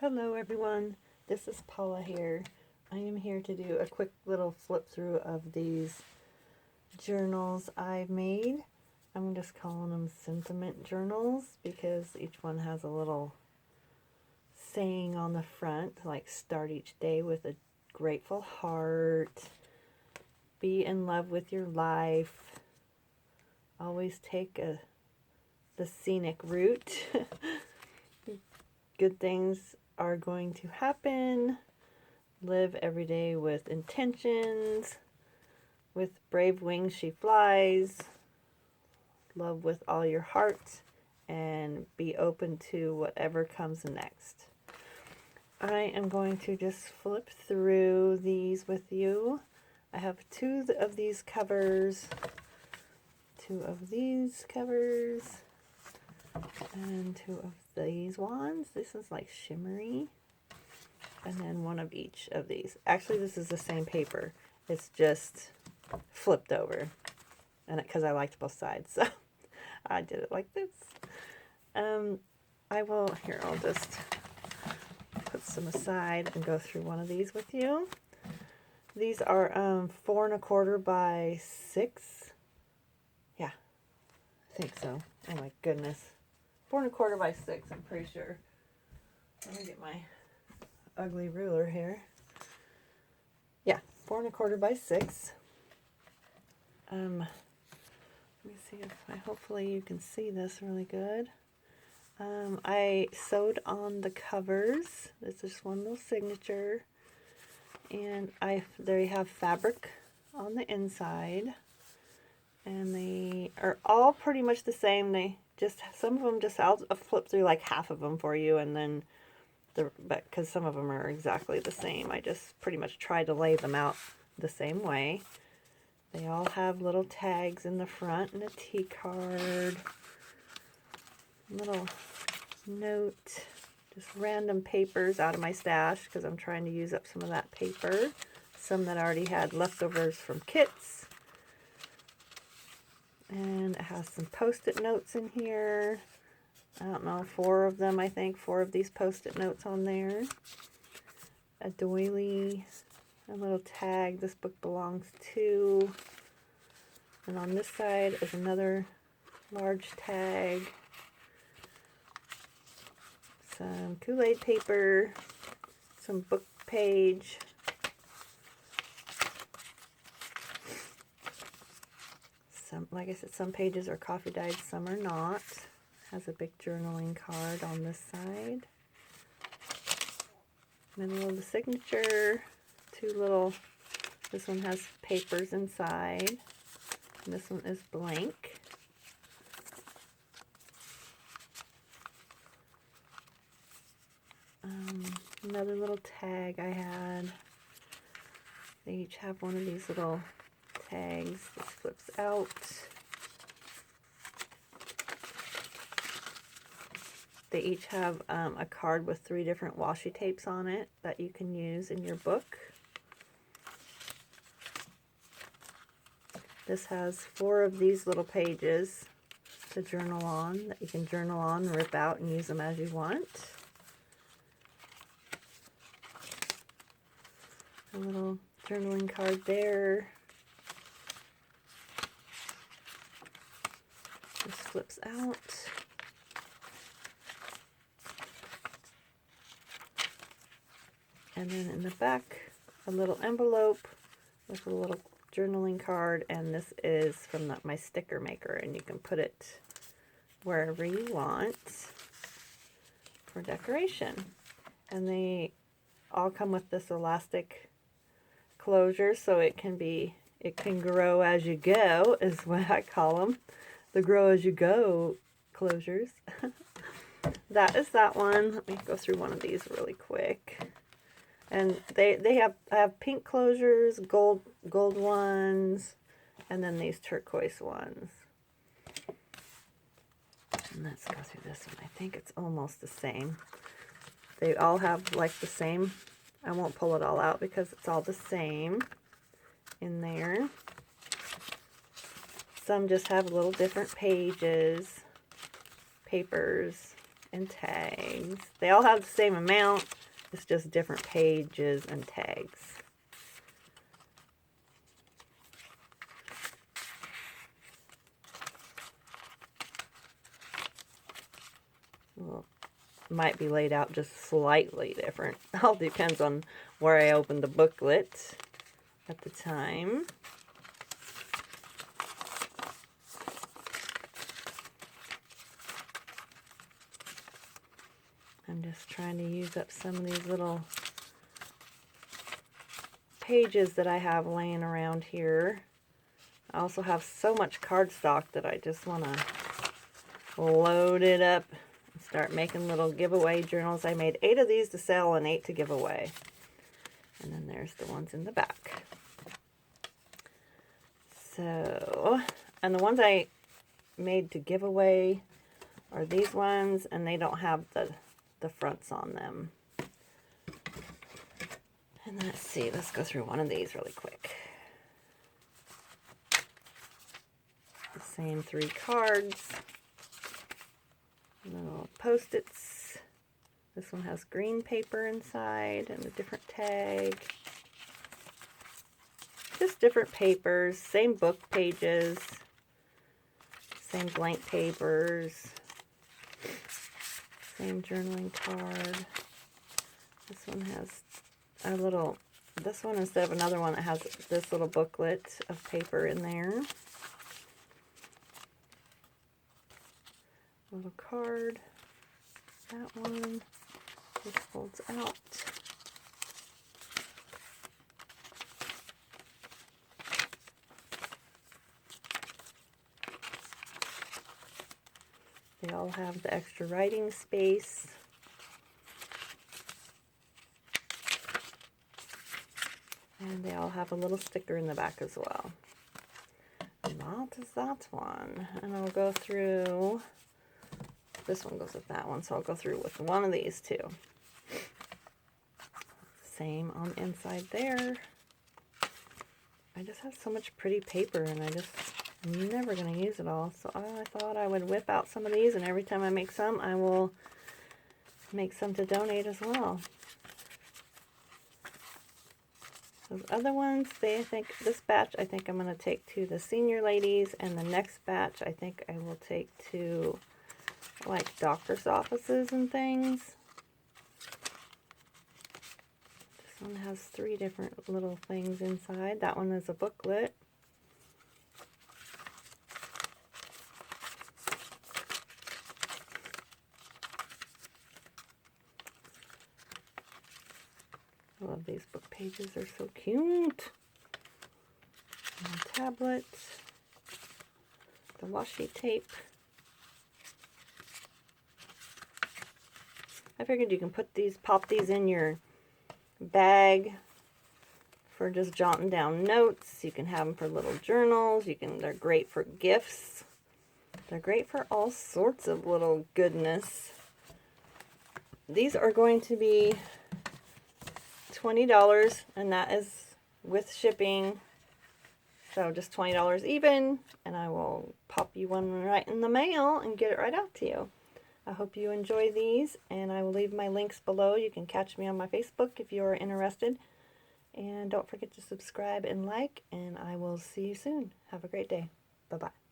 Hello everyone, this is Paula here. I am here to do a quick little flip through of these journals I've made. I'm just calling them sentiment journals because each one has a little saying on the front, like start each day with a grateful heart, be in love with your life, always take the scenic route, good things are going to happen, live every day with intentions, with brave wings she flies, love with all your heart, and be open to whatever comes next. I am going to just flip through these with you. I have two of these covers, and two of these ones. This is like shimmery, and then one of each of these. Actually, this is the same paper. It's just flipped over, and because I liked both sides, so I did it like this. I'll just put some aside and go through one of these with you. These are 4 1/4 by 6. Yeah, I think so. Oh my goodness. 4 1/4 by 6, I'm pretty sure. Let me get my ugly ruler here. Yeah, 4 1/4 by 6. Let me see if hopefully you can see this really good. I sewed on the covers. This is one little signature, and there you have fabric on the inside, and they are all pretty much the same. Some of them I'll flip through like half of them for you, and then because some of them are exactly the same, I just pretty much tried to lay them out the same way. They all have little tags in the front and a T card, little note, just random papers out of my stash because I'm trying to use up some of that paper. Some that I already had leftovers from kits. And it has some post-it notes in here. I don't know, 4 of them, I think. 4 of these post-it notes on there. A doily, a little tag, this book belongs to. And on this side is another large tag. Some Kool-Aid paper, some book page, like I said, some pages are coffee dyed, some are not. Has a big journaling card on this side. Middle of the signature, this one has papers inside, and this one is blank. Another little tag I had. They each have one of these little tags. This flips out. They each have a card with 3 different washi tapes on it that you can use in your book. This has 4 of these little pages to journal on, that you can journal on, rip out, and use them as you want. A little journaling card there. This flips out. And then in the back, a little envelope with a little journaling card, and this is from my sticker maker, and you can put it wherever you want for decoration. And they all come with this elastic closure, so it can grow as you go, is what I call them. The grow as you go closures. That is that one. Let me go through one of these really quick. And I have pink closures, gold ones, and then these turquoise ones. And let's go through this one. I think it's almost the same. They all have like the same. I won't pull it all out because it's all the same in there. Some just have little different papers. and tags. They all have the same amount. It's just different pages and tags. Well, might be laid out just slightly different. All depends on where I opened the booklet at the time. I'm just trying to use up some of these little pages that I have laying around here. I also have so much cardstock that I just want to load it up and start making little giveaway journals. I made 8 of these to sell and 8 to give away. And then there's the ones in the back. So, and the ones I made to give away are these ones, and they don't have the fronts on them. And let's see, let's go through one of these really quick. The same 3 cards. Little Post-its. This one has green paper inside and a different tag. Just different papers, same book pages, same blank papers. Same journaling card. This one has a little, this one instead of another one, it has this little booklet of paper in there. Little card. That one. This folds out. They all have the extra writing space. And they all have a little sticker in the back as well. And that is that one. And I'll go through, this one goes with that one, so I'll go through with one of these too. Same on the inside there. I just have so much pretty paper, and I'm never going to use it all, so I thought I would whip out some of these, and every time I make some, I will make some to donate as well. Those other ones, this batch I think I'm going to take to the senior ladies, and the next batch I think I will take to like doctor's offices and things. This one has 3 different little things inside. That one is a booklet. I love these book pages, they're so cute. And a tablet, the washi tape. I figured you can pop these in your bag for just jotting down notes. You can have them for little journals. They're great for gifts. They're great for all sorts of little goodness. These are going to be $20, and that is with shipping, so just $20 even, and I will pop you one right in the mail and get it right out to you. I hope you enjoy these, and I will leave my links below. You can catch me on my Facebook if you are interested, and don't forget to subscribe and like, and I will see you soon. Have a great day. Bye-bye.